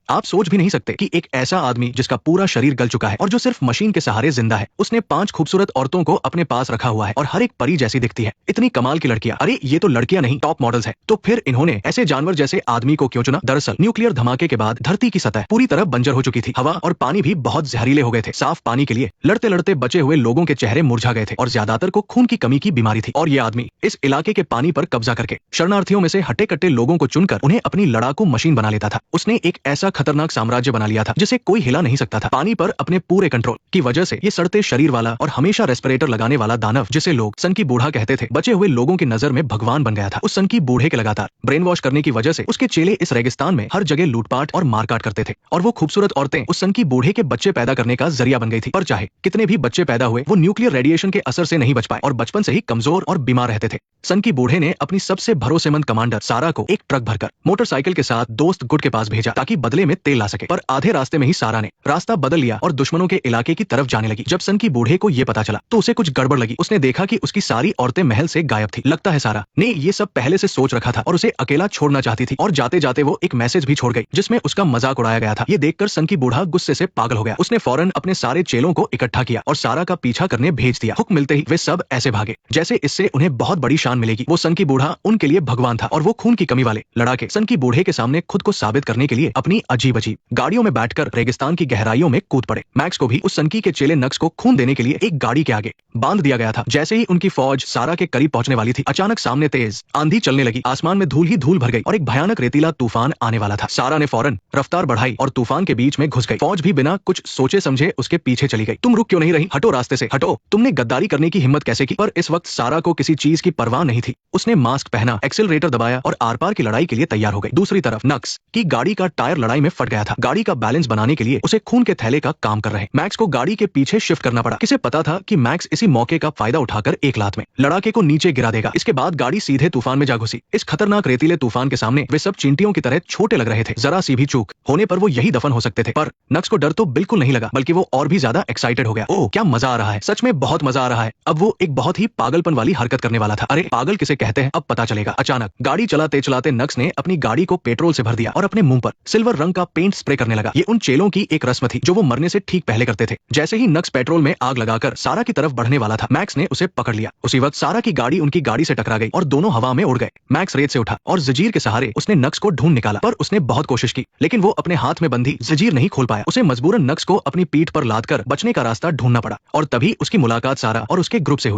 आप सोच भी नहीं सकते कि एक ऐसा आदमी जिसका पूरा शरीर गल चुका है और जो सिर्फ मशीन के सहारे जिंदा है, उसने 5 खूबसूरत औरतों को अपने पास रखा हुआ है और हर एक परी जैसी दिखती है। इतनी कमाल की लड़कियां, अरे ये तो लड़कियां नहीं, टॉप मॉडल्स है। तो फिर इन्होंने ऐसे जानवर जैसे आदमी को क्यों चुना? दरअसल न्यूक्लियर धमाके के बाद धरती की सतह पूरी तरह बंजर हो चुकी थी। हवा और पानी भी बहुत जहरीले हो गए थे। साफ पानी के लिए लड़ते लड़ते बचे हुए लोगों के चेहरे मुरझा गए थे और ज्यादातर को खून की कमी की बीमारी थी। और ये आदमी इस इलाके के पानी पर कब्जा करके शरणार्थियों में से हटे कट्टे लोगों को चुनकर उन्हें अपनी लड़ाकू मशीन बना लेता था। उसने एक ऐसा खतरनाक साम्राज्य बना लिया था जिसे कोई हिला नहीं सकता था। पानी पर अपने पूरे कंट्रोल की वजह से ये सड़ते शरीर वाला और हमेशा रेस्पिरेटर लगाने वाला दानव, जिसे लोग सनकी बूढ़ा कहते थे, बचे हुए लोगों की नजर में भगवान बन गया था। उस सनकी बूढ़े के लगातार ब्रेन वॉश करने की वजह से उसके चेले इस रेगिस्तान में हर जगह लूटपाट और मारकाट करते थे और वो खूबसूरत औरतें उस सनकी बूढ़े के बच्चे पैदा करने का जरिया बन गई थी। पर चाहे कितने भी बच्चे पैदा हुए, वो न्यूक्लियर रेडिएशन के असर से नहीं बच पाए और बचपन से ही कमजोर और बीमार रहते थे। सनकी बूढ़े ने अपनी सबसे भरोसेमंद कमांडर सारा को एक ट्रक भरकर मोटरसाइकिल के साथ दोस्त गुड के पास भेजा ताकि बदले में तेल ला सके। पर आधे रास्ते में ही सारा ने रास्ता बदल लिया और दुश्मनों के इलाके की तरफ जाने लगी। जब सनकी बूढ़े को ये पता चला तो उसे कुछ गड़बड़ लगी। उसने देखा कि उसकी सारी औरतें महल से गायब थी। लगता है सारा ने ये सब पहले से सोच रखा था और उसे अकेला छोड़ना चाहती थी। और जाते जाते वो एक मैसेज भी छोड़ गई जिसमें उसका मजाक उड़ाया गया था। ये देखकर सनकी बूढ़ा गुस्से से पागल हो गया। उसने फौरन अपने सारे चेलों को इकट्ठा किया और सारा का पीछा करने भेज दिया। हुक्म मिलते ही वे सब ऐसे भागे जैसे इससे उन्हें बहुत बड़ी शान मिलेगी। वो सनकी बूढ़ा उनके लिए भगवान था और वो खून की कमी वाले लड़ाके सनकी बूढ़े के सामने खुद को साबित करने के लिए अपनी अजीब अजीब गाड़ियों में बैठकर रेगिस्तान की गहराइयों में कूद पड़े। मैक्स को भी उस सनकी के चेले नक्स को खून देने के लिए एक गाड़ी के आगे बांध दिया गया था। जैसे ही उनकी फौज सारा के करीब पहुंचने वाली थी, अचानक सामने तेज आंधी चलने लगी। आसमान में धूल ही धूल भर गई और एक भयानक रेतीला तूफान आने वाला था। सारा ने फौरन रफ्तार बढ़ाई और तूफान के बीच में घुस गई। फौज भी बिना कुछ सोचे समझे उसके पीछे चली गई। तुम रुक क्यों नहीं रही? हटो रास्ते से, हटो, तुमने गद्दारी करने की हिम्मत कैसे की? पर इस वक्त सारा को किसी चीज की परवाह नहीं थी। उसने मास्क पहना, एक्सेलरेटर दबाया और आर पार की लड़ाई के लिए तैयार हो गई। दूसरी तरफ नक्स की गाड़ी का टायर लड़ाई में फट गया था। गाड़ी का बैलेंस बनाने के लिए उसे खून के थैले का काम कर रहे मैक्स को गाड़ी के पीछे शिफ्ट करना पड़ा। किसे पता था कि मैक्स इसी मौके का फायदा उठाकर एक लात में लड़ाके को नीचे गिरा देगा। इसके बाद गाड़ी सीधे तूफान में जा घुसी। इस खतरनाक रेतीले तूफान के सामने वे सब चींटियों की तरह छोटे लग रहे थे। जरा सी भी चूक होने पर वो यही दफन हो सकते थे। पर नक्स को डर तो बिल्कुल नहीं लगा, बल्कि वो और भी ज्यादा एक्साइटेड हो गया। ओह, क्या मजा आ रहा है, सच में बहुत मजा आ रहा है। अब वो एक बहुत ही पागलपन वाली हरकत करने वाला था। अरे पागल किसे कहते हैं अब पता चलेगा। अचानक गाड़ी चलाते चलाते नक्स ने अपनी गाड़ी को पेट्रोल से भर दिया और अपने मुंह पर सिल्वर रंग का पेंट स्प्रे करने लगा। ये उन चेलों की एक रस्म थी जो वो मरने से ठीक पहले करते थे। जैसे ही नक्स पेट्रोल में आग लगाकर सारा की तरफ बढ़ने वाला था, मैक्स ने उसे पकड़ लिया। उसी वक्त सारा की गाड़ी उनकी गाड़ी से टकरा गई और दोनों हवा में उड़ गए। मैक्स रेत से उठा और जंजीर के सहारे उसने नक्स को ढूंढ निकाला, पर उसने बहुत कोशिश की लेकिन वो अपने हाथ में बंधी जंजीर नहीं खोल पाया। उसे मजबूरन नक्स को अपनी पीठ पर लादकर बचने का रास्ता ढूंढना पड़ा और तभी उसकी मुलाकात सारा और उसके ग्रुप से हुई।